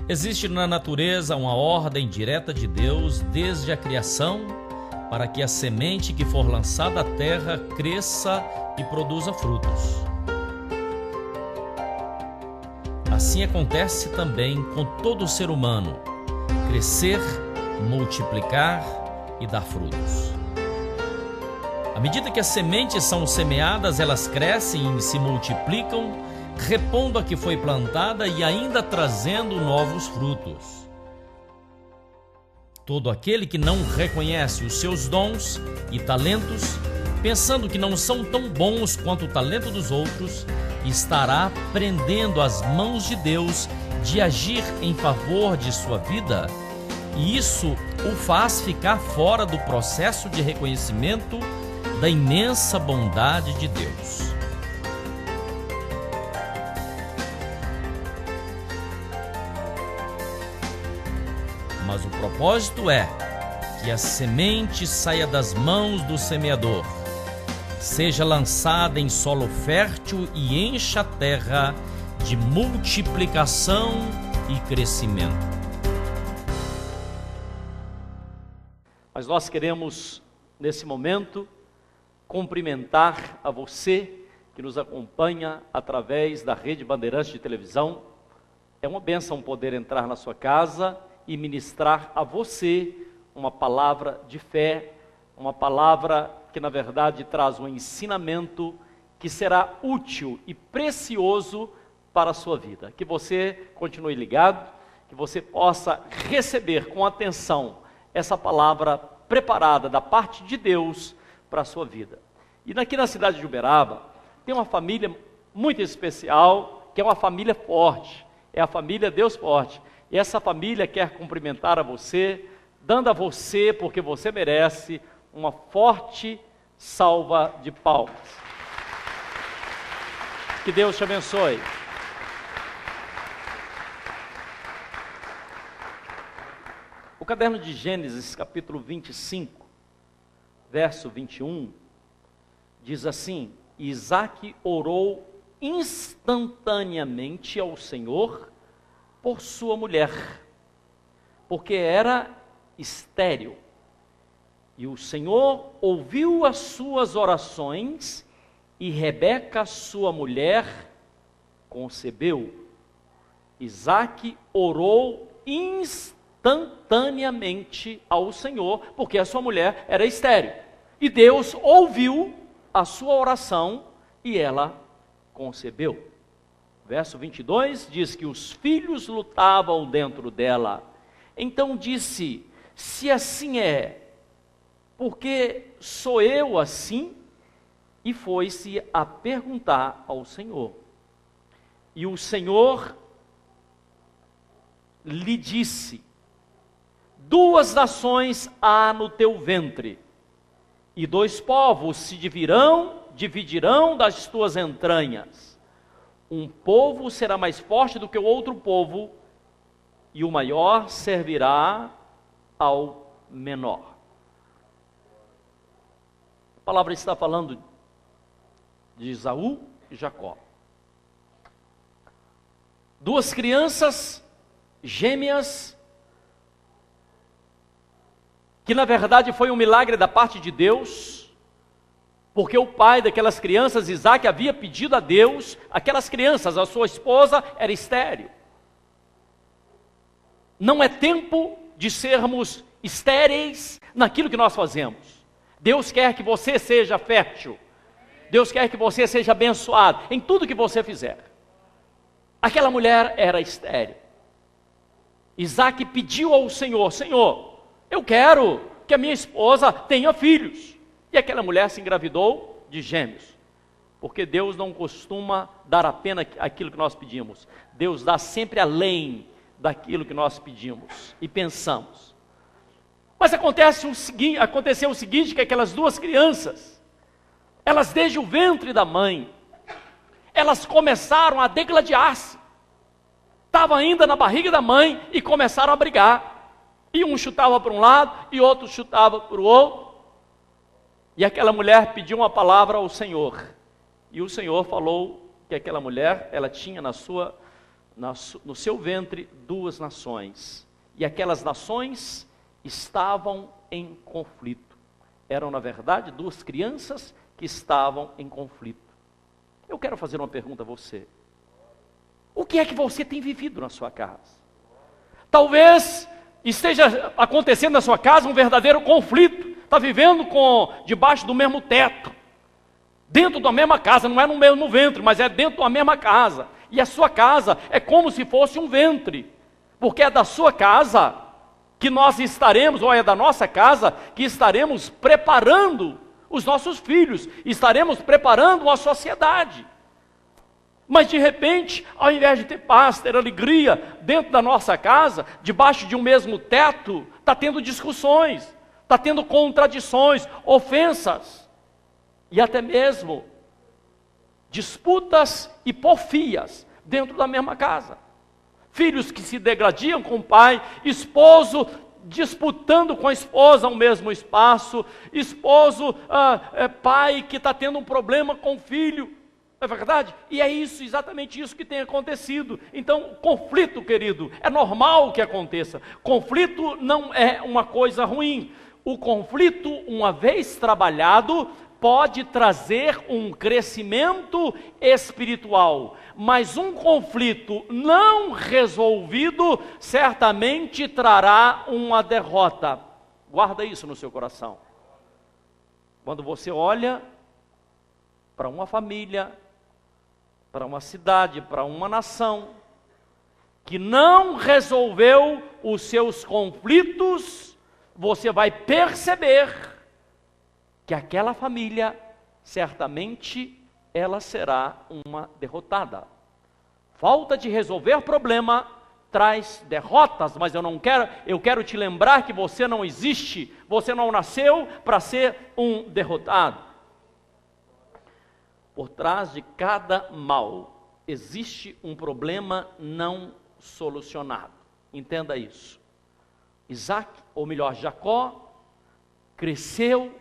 Existe na natureza uma ordem direta de Deus desde a criação para que a semente que for lançada à terra cresça e produza frutos. Assim acontece também com todo ser humano: crescer, multiplicar e dar frutos. À medida que as sementes são semeadas, elas crescem e se multiplicam, repondo a que foi plantada e ainda trazendo novos frutos. Todo aquele que não reconhece os seus dons e talentos, pensando que não são tão bons quanto o talento dos outros, estará prendendo as mãos de Deus de agir em favor de sua vida, e isso o faz ficar fora do processo de reconhecimento da imensa bondade de Deus. Mas o propósito é que a semente saia das mãos do semeador, seja lançada em solo fértil e encha a terra de multiplicação e crescimento. Mas nós queremos, nesse momento, cumprimentar a você que nos acompanha através da Rede Bandeirantes de televisão. É uma bênção poder entrar na sua casa e ministrar a você uma palavra de fé, uma palavra que na verdade traz um ensinamento que será útil e precioso para a sua vida. Que você continue ligado, que você possa receber com atenção essa palavra preparada da parte de Deus para a sua vida. E aqui na cidade de Uberaba tem uma família muito especial, que é uma família forte, é a família Deus Forte. E essa família quer cumprimentar a você, dando a você, porque você merece, uma forte salva de palmas. Que Deus te abençoe. O caderno de Gênesis, capítulo 25, verso 21, diz assim: Isaque orou instantaneamente ao Senhor por sua mulher, porque era estéril. E o Senhor ouviu as suas orações, e Rebeca, sua mulher, concebeu. Isaque orou instantaneamente ao Senhor, porque a sua mulher era estéril. E Deus ouviu a sua oração e ela concebeu. Verso 22 diz que os filhos lutavam dentro dela. Então disse: se assim é, porque sou eu assim? E foi-se a perguntar ao Senhor. E o Senhor lhe disse: 2 nações há no teu ventre, e 2 povos se dividirão das tuas entranhas. Um povo será mais forte do que o outro povo, e o maior servirá ao menor. A palavra está falando de Esaú e Jacó. 2 crianças gêmeas, que na verdade foi um milagre da parte de Deus, porque o pai daquelas crianças, Isaque, havia pedido a Deus, aquelas crianças, a sua esposa era estéril. Não é tempo de sermos estéreis naquilo que nós fazemos. Deus quer que você seja fértil. Deus quer que você seja abençoado em tudo que você fizer. Aquela mulher era estéril. Isaque pediu ao Senhor: Senhor, eu quero que a minha esposa tenha filhos. E aquela mulher se engravidou de gêmeos. Porque Deus não costuma dar apenas aquilo que nós pedimos. Deus dá sempre além daquilo que nós pedimos e pensamos. Mas aconteceu o seguinte, que aquelas 2 crianças, elas desde o ventre da mãe, elas começaram a degladiar-se. Estavam ainda na barriga da mãe e começaram a brigar. E um chutava para um lado e outro chutava para o outro. E aquela mulher pediu uma palavra ao Senhor. E o Senhor falou que aquela mulher, ela tinha na sua no seu ventre 2 nações, e aquelas nações estavam em conflito. Eram, na verdade, 2 crianças que estavam em conflito. Eu quero fazer uma pergunta a você. O que é que você tem vivido na sua casa? Talvez esteja acontecendo na sua casa um verdadeiro conflito. Está vivendo debaixo do mesmo teto, dentro da mesma casa, não é no mesmo ventre, mas é dentro da mesma casa. E a sua casa é como se fosse um ventre, porque é da sua casa que nós estaremos, ou é da nossa casa que estaremos preparando os nossos filhos, estaremos preparando uma sociedade. Mas de repente, ao invés de ter paz, ter alegria dentro da nossa casa, debaixo de um mesmo teto, está tendo discussões, está tendo contradições, ofensas, e até mesmo disputas e porfias dentro da mesma casa. Filhos que se degradiam com o pai, esposo disputando com a esposa o mesmo espaço, pai que está tendo um problema com o filho. Não é verdade? E é isso, exatamente isso que tem acontecido. Então, conflito, querido, é normal que aconteça. Conflito não é uma coisa ruim. O conflito, uma vez trabalhado, pode trazer um crescimento espiritual. Mas um conflito não resolvido, certamente trará uma derrota. Guarda isso no seu coração. Quando você olha para uma família, para uma cidade, para uma nação, que não resolveu os seus conflitos, você vai perceber que aquela família, certamente, ela será uma derrotada. Falta de resolver problema traz derrotas, mas eu quero te lembrar que você não existe, você não nasceu para ser um derrotado. Por trás de cada mal, existe um problema não solucionado. Entenda isso. Isaac, ou melhor, Jacó, cresceu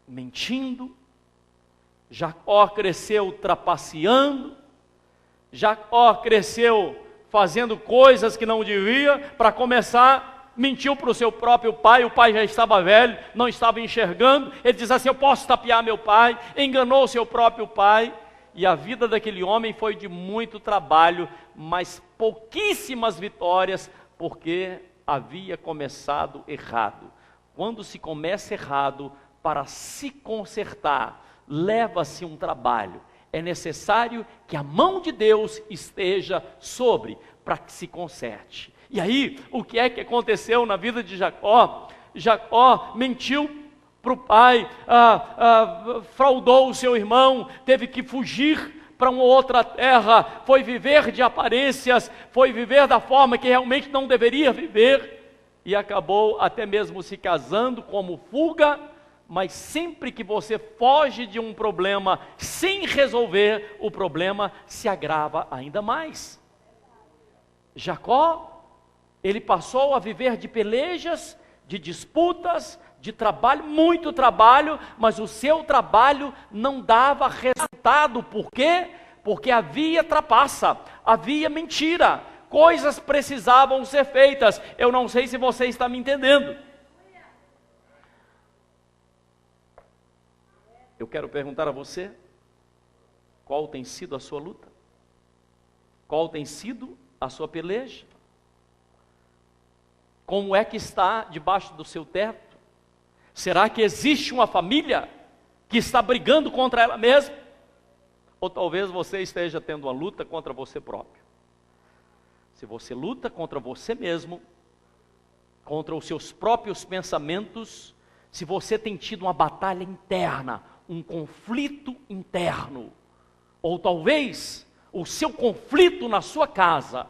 mentindo. Jacó cresceu trapaceando. Jacó cresceu fazendo coisas que não devia. Para começar, mentiu para o seu próprio pai. O pai já estava velho, não estava enxergando. Ele diz assim: eu posso tapear meu pai. Enganou o seu próprio pai. E a vida daquele homem foi de muito trabalho, mas pouquíssimas vitórias, porque havia começado errado. Quando se começa errado, para se consertar, leva-se um trabalho. É necessário que a mão de Deus esteja sobre, para que se conserte. E aí, o que é que aconteceu na vida de Jacó? Jacó mentiu para o pai, fraudou o seu irmão, teve que fugir para uma outra terra, foi viver de aparências, foi viver da forma que realmente não deveria viver, e acabou até mesmo se casando como fuga. Mas sempre que você foge de um problema sem resolver, o problema se agrava ainda mais. Jacó, ele passou a viver de pelejas, de disputas, de trabalho, muito trabalho, mas o seu trabalho não dava resultado. Por quê? Porque havia trapaça, havia mentira, coisas precisavam ser feitas. Eu não sei se você está me entendendo. Eu quero perguntar a você, qual tem sido a sua luta? Qual tem sido a sua peleja? Como é que está debaixo do seu teto? Será que existe uma família que está brigando contra ela mesma? Ou talvez você esteja tendo uma luta contra você próprio. Se você luta contra você mesmo, contra os seus próprios pensamentos, se você tem tido uma batalha interna, um conflito interno, ou talvez o seu conflito na sua casa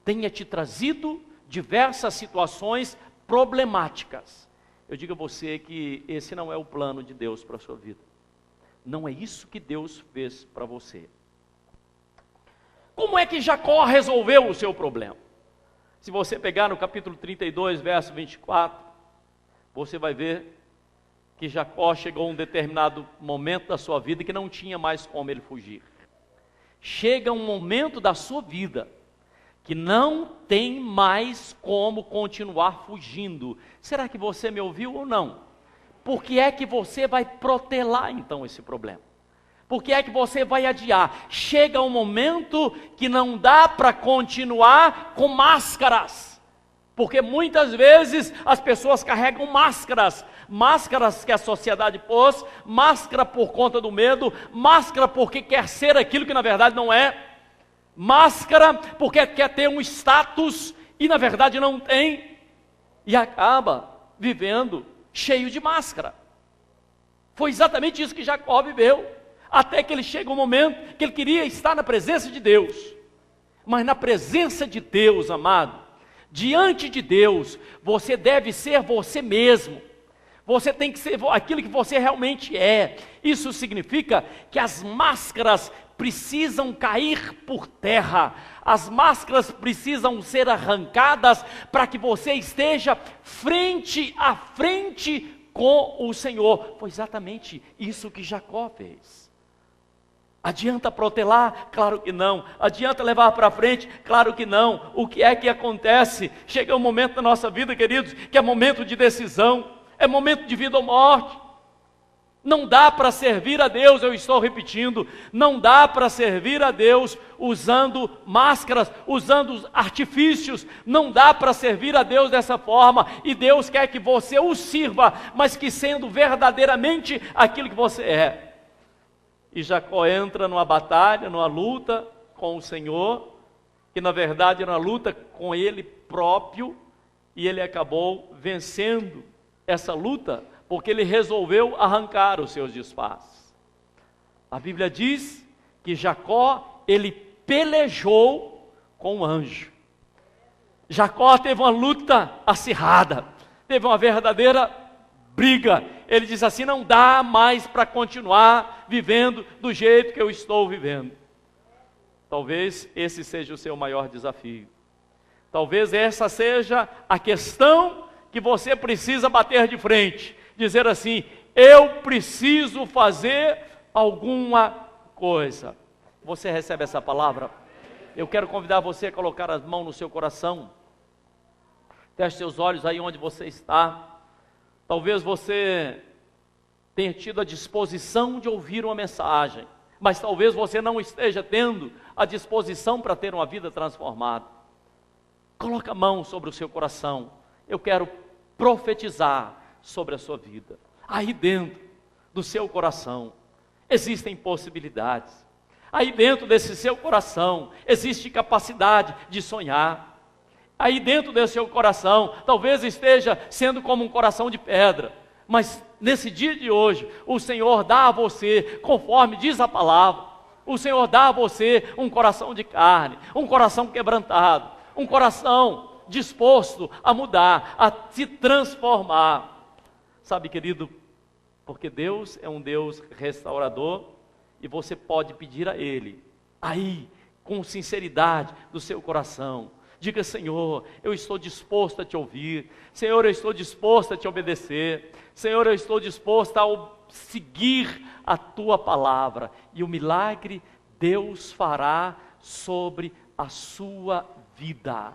tenha te trazido diversas situações problemáticas, eu digo a você que esse não é o plano de Deus para a sua vida. Não é isso que Deus fez para você. Como é que Jacó resolveu o seu problema? Se você pegar no capítulo 32, verso 24, você vai ver que Jacó chegou a um determinado momento da sua vida que não tinha mais como ele fugir. chega um momento da sua vida que não tem mais como continuar fugindo. Será que você me ouviu ou não? Por que é que você vai protelar então esse problema? Por que é que você vai adiar? Chega um momento que não dá para continuar com máscaras. Porque muitas vezes as pessoas carregam máscaras. Máscaras que a sociedade pôs, máscara por conta do medo, máscara porque quer ser aquilo que na verdade não é. Máscara porque quer ter um status e na verdade não tem. E acaba vivendo cheio de máscara. Foi exatamente isso que Jacó viveu. Até que ele chega um momento que ele queria estar na presença de Deus. Mas na presença de Deus, amado, diante de Deus, você deve ser você mesmo. Você tem que ser aquilo que você realmente é. Isso significa que as máscaras precisam cair por terra. As máscaras precisam ser arrancadas para que você esteja frente a frente com o Senhor. Foi exatamente isso que Jacó fez. Adianta protelar? Claro que não. Adianta levar para frente? Claro que não. O que é que acontece? Chega um momento na nossa vida, queridos, que é momento de decisão, é momento de vida ou morte. Não dá para servir a Deus, eu estou repetindo, não dá para servir a Deus usando máscaras, usando artifícios, não dá para servir a Deus dessa forma, e Deus quer que você o sirva, mas que sendo verdadeiramente aquilo que você é. E Jacó entra numa batalha, numa luta com o Senhor, que na verdade era uma luta com ele próprio, e ele acabou vencendo essa luta, porque ele resolveu arrancar os seus disfarces. A Bíblia diz que Jacó, ele pelejou com o anjo. Jacó teve uma luta acirrada, teve uma verdadeira briga. Ele diz assim: não dá mais para continuar vivendo do jeito que eu estou vivendo. Talvez esse seja o seu maior desafio. Talvez essa seja a questão que você precisa bater de frente. Dizer assim: eu preciso fazer alguma coisa. Você recebe essa palavra? Eu quero convidar você a colocar as mãos no seu coração. Feche seus olhos aí onde você está. Talvez você tenha tido a disposição de ouvir uma mensagem, mas talvez você não esteja tendo a disposição para ter uma vida transformada. Coloque a mão sobre o seu coração. Eu quero profetizar sobre a sua vida. Aí dentro do seu coração existem possibilidades. Aí dentro desse seu coração existe capacidade de sonhar. Aí dentro desse seu coração talvez esteja sendo como um coração de pedra, mas nesse dia de hoje o Senhor dá a você, conforme diz a palavra, o Senhor dá a você um coração de carne, um coração quebrantado, um coração disposto a mudar, a se transformar. Sabe, querido, porque Deus é um Deus restaurador, e você pode pedir a Ele, aí, com sinceridade do seu coração, diga: Senhor, eu estou disposto a te ouvir, Senhor, eu estou disposto a te obedecer, Senhor, eu estou disposto a seguir a Tua palavra, e o milagre Deus fará sobre a sua vida.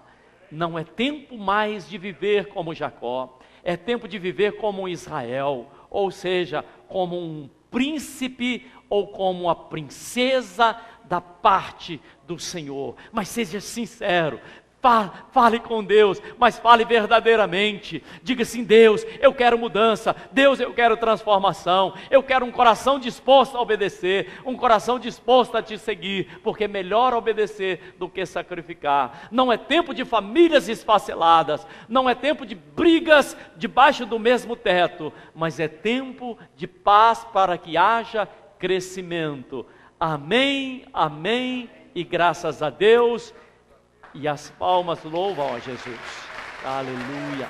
Não é tempo mais de viver como Jacó, é tempo de viver como um Israel, ou seja, como um príncipe ou como uma princesa da parte do Senhor. Mas seja sincero, fale com Deus, mas fale verdadeiramente. Diga assim: Deus, eu quero mudança, Deus, eu quero transformação, eu quero um coração disposto a obedecer, um coração disposto a te seguir, porque é melhor obedecer do que sacrificar. Não é tempo de famílias esfaceladas, não é tempo de brigas debaixo do mesmo teto, mas é tempo de paz para que haja crescimento. Amém, amém e graças a Deus. E as palmas louvam a Jesus. Aleluia.